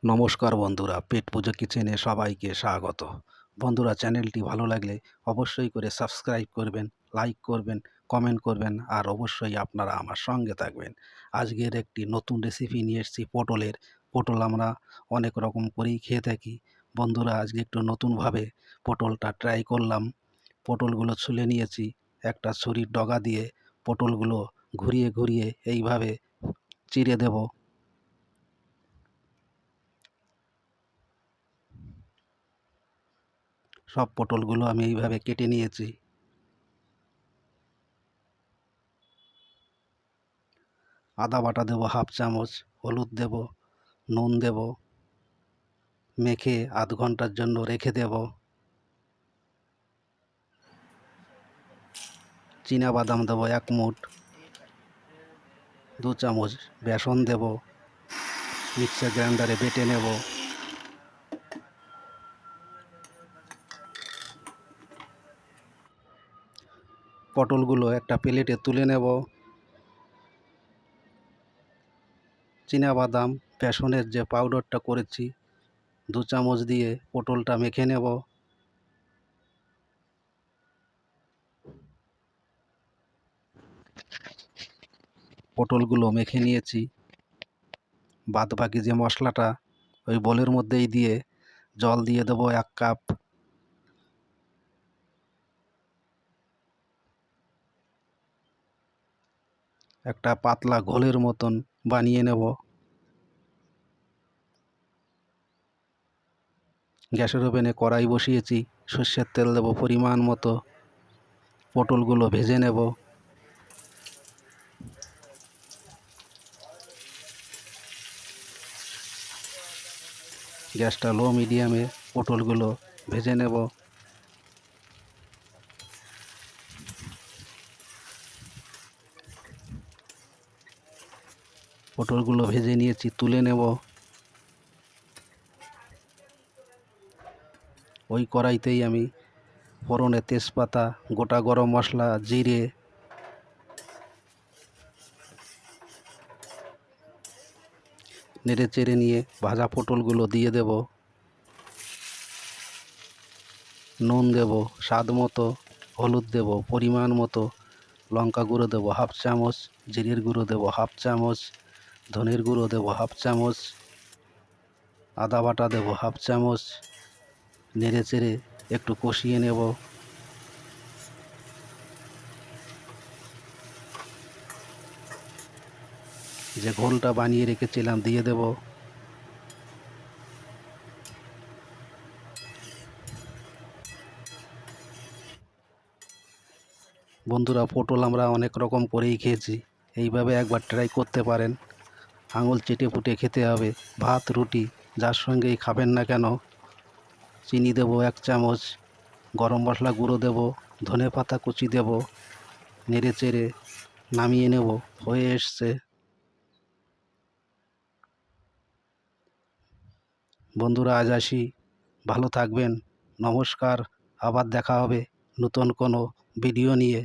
নমস্কার বন্ধুরা, পেট পুজো কিচেনে সবাইকে স্বাগত। বন্ধুরা, চ্যানেলটি ভালো লাগলে অবশ্যই করে সাবস্ক্রাইব করবেন, লাইক করবেন, কমেন্ট করবেন আর অবশ্যই আপনারা আমার সঙ্গে থাকবেন। আজকের একটি নতুন রেসিপি নিয়ে এসেছি পটলের। পটল আমরা অনেক রকম করেই খেয়ে থাকি। বন্ধুরা, আজকে একটু নতুনভাবে পটলটা ট্রাই করলাম। পটলগুলো ছুলে নিয়েছি, একটা ছুরির ডগা দিয়ে পটলগুলো ঘুরিয়ে ঘুরিয়ে এইভাবে চিড়ে দেব। সব পটলগুলো আমি এইভাবে কেটে নিয়েছি। আদা বাটা দেবো হাফ চামচ, হলুদ দেব, নুন দেব, মেখে আধ ঘন্টার জন্য রেখে দেব। চীনা বাদাম দেবো 1 মুঠ, 2 চামচ বেসন দেব, মিক্সার গ্রাইন্ডারে বেটে নেব। পটলগুলো একটা প্লেটে তুলে নেব। চীনা বাদাম বেসনের যে পাউডারটা করেছি 2 চামচ দিয়ে পটলটা মেখে নেব। পটলগুলো মেখে নিয়েছি। বাদ বাকি যে মশলাটা ওই বোলের মধ্যেই দিয়ে জল দিয়ে দেবো 1 কাপ। একটা পাতলা ঘোলের মতন বানিয়ে নেব। গ্যাসের ওভেনে কড়াই বসিয়েছি, সর্ষের তেল দেব পরিমাণ মতো। পটলগুলো ভেজে নেব। গ্যাসটা লো মিডিয়ামে পটলগুলো ভেজে নেব। পটলগুলো ভেজে নিয়েছি, তুলে নেব। ওই কড়াইতেই আমি ফোড়নে তেজপাতা, গোটা গরম মশলা, জিরে, নেড়ে চেড়ে নিয়ে ভাজা পটলগুলো দিয়ে দেব। নুন দেব স্বাদ মতো, হলুদ দেব পরিমাণ মতো, লঙ্কা গুঁড়ো দেব হাফ চামচ, জিরের গুঁড়ো দেব হাফ চামচ, ধনের গুঁড়ো দেব হাফ চামচ, আদা বাটা দেব হাফ চামচ। নেড়ে চেড়ে একটু কষিয়ে নেব। যে ঘোলটা বানিয়ে রেখেছিলাম দিয়ে দেব। বন্ধুরা, পটল আমরা অনেক রকম করেই খেয়েছি, এইভাবে একবার ট্রাই করতে পারেন। আঙুল চেটে পুটে খেতে হবে, ভাত রুটি যার সঙ্গেই খাবেন না কেন। চিনি দেব 1 চামচ, গরম মশলা গুঁড়ো দেব, ধনে পাতা কুচি দেব। নেড়ে চেড়ে নামিয়ে নেব। হয়ে এসছে। বন্ধুরা, আজ আসি, ভালো থাকবেন। নমস্কার। আবার দেখা হবে নতুন কোনো ভিডিও নিয়ে।